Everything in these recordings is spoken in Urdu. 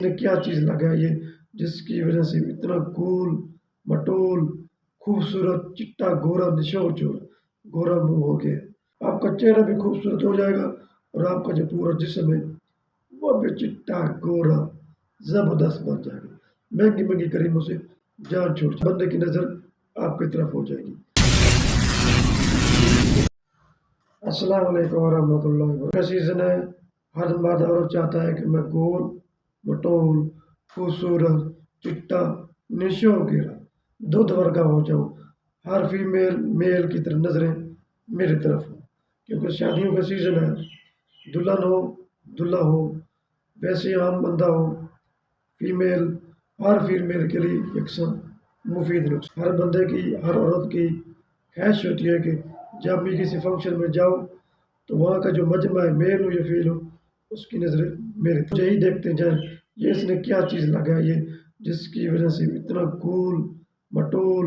نے کیا چیز لگائی ہے جس کی وجہ سے اتنا گول مٹول خوبصورت چٹا گورا نشو چور گورا منہ ہو گیا. آپ کا چہرہ بھی خوبصورت ہو جائے گا اور آپ کا جو پورا جسم ہے وہ بھی چٹا گورا زبردست بن جائے گا. مہنگی مہنگی کریموں سے جان چھوڑ جائے بندے کی نظر آپ کی طرف ہو جائے گی. السلام علیکم ورحمۃ اللہ وبرکاتہ. سیزن ہے، ہر مرد عورت چاہتا ہے کہ میں گول مٹول خوبصورت چٹا نشو گرا دودھ ورگا ہو جاؤں. ہر فیمیل میل کی طرف نظریں میری طرف ہوں کیونکہ شادیوں کا سیزن ہے. دلہن ہو دلہا ہو ویسے عام بندہ ہو فیمیل ہر فیمیل کے لیے یکساں مفید نسخہ. ہر بندے کی ہر عورت کی خواہش ہوتی ہے کہ جب بھی کسی فنکشن میں جاؤ تو وہاں کا جو مجمع ہے میل ہو یا فیل ہو اس کی نظریں میرے طرف. یہی دیکھتے جائیں یہ اس نے کیا چیز لگائی ہے جس کی وجہ سے اتنا گول مٹول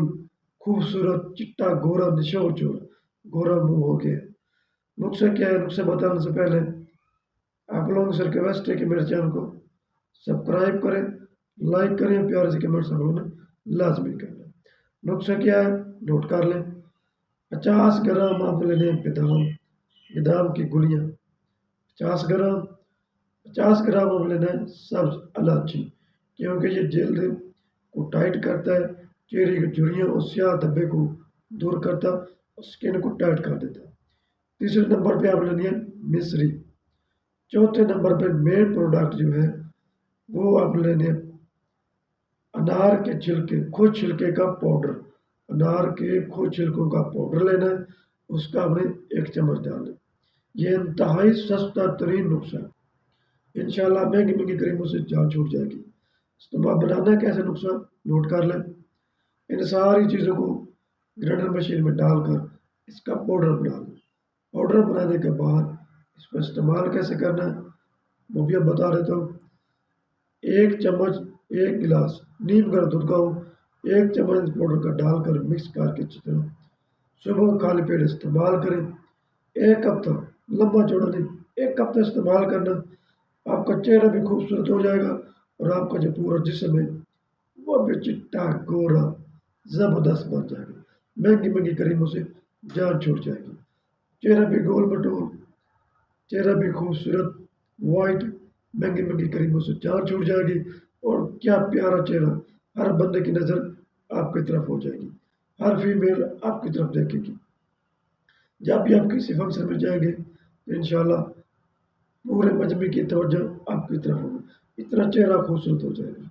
خوبصورت چٹا گورا نشو چور گورا منہ ہو گیا. نقصہ کیا ہے؟ نقصہ بتانے سے پہلے آپ لوگوں سے ریکویسٹ ہے کہ میرے چینل کو سبسکرائب کریں، لائک کریں، پیار سے کمنٹس آپ لوگوں نے لازمی کرنا. نقصہ کیا ہے نوٹ کر لیں. 50 گرام آپ لینے بادام کی گولیاں. 50 گرام آپ لینا ہے سبز الائچی کیونکہ یہ جلد کو ٹائٹ کرتا ہے، چہرے کی جھریاں اور سیاہ دھبے کو دور کرتا اور سکن کو ٹائٹ کر دیتا. تیسرے نمبر پہ آپ لینی ہے مصری. چوتھے نمبر پہ مین پروڈکٹ جو ہے وہ آپ لینے انار کے چھلکے خود چھلکے کا پاؤڈر. انار کے خود چھلکوں کا پاؤڈر لینا ہے، اس کا آپ نے 1 چمچ ڈالنا. یہ انتہائی سستا ترین نسخہ ہے. انشاءاللہ مہنگی مہنگی کریموں سے جان چھوٹ جائے گی. استعمال بنانا ہے کیسے نسخہ نوٹ کر لیں. ان ساری چیزوں کو گرائنڈر مشین میں ڈال کر اس کا پاؤڈر بنا لیں. پاؤڈر بنانے کے بعد اس کو استعمال کیسے کرنا ہے وہ بھی اب بتا دیتا ہوں. 1 چمچ 1 گلاس نیم گرم دودھ کا ہو 1 چمچ پاؤڈر کا ڈال کر مکس کر کے صبح خالی پیٹ استعمال کریں. 1 ہفتہ لمبا چوڑا نہیں 1 ہفتہ استعمال کرنا. آپ کا چہرہ بھی خوبصورت ہو جائے گا اور آپ کا جو پورا جسم ہے وہ بھی چٹا گورا زبردست بن جائے گا. مہنگی مہنگی کریموں سے جان چھوٹ جائے گی. چہرہ بھی گول مٹول چہرہ بھی خوبصورت وائٹ مہنگی مہنگی کریموں سے جان چھوٹ جائے گی. اور کیا پیارا چہرہ ہر بندے کی نظر آپ کی طرف ہو جائے گی. ہر فیمیل آپ کی طرف دیکھے گی. جب بھی آپ کسی فنکشن میں جائیں گے تو انشاءاللہ پورے مجمع کی توجہ آپ کی طرف ہوگی. اتنا چہرہ خوبصورت ہو جائے گا.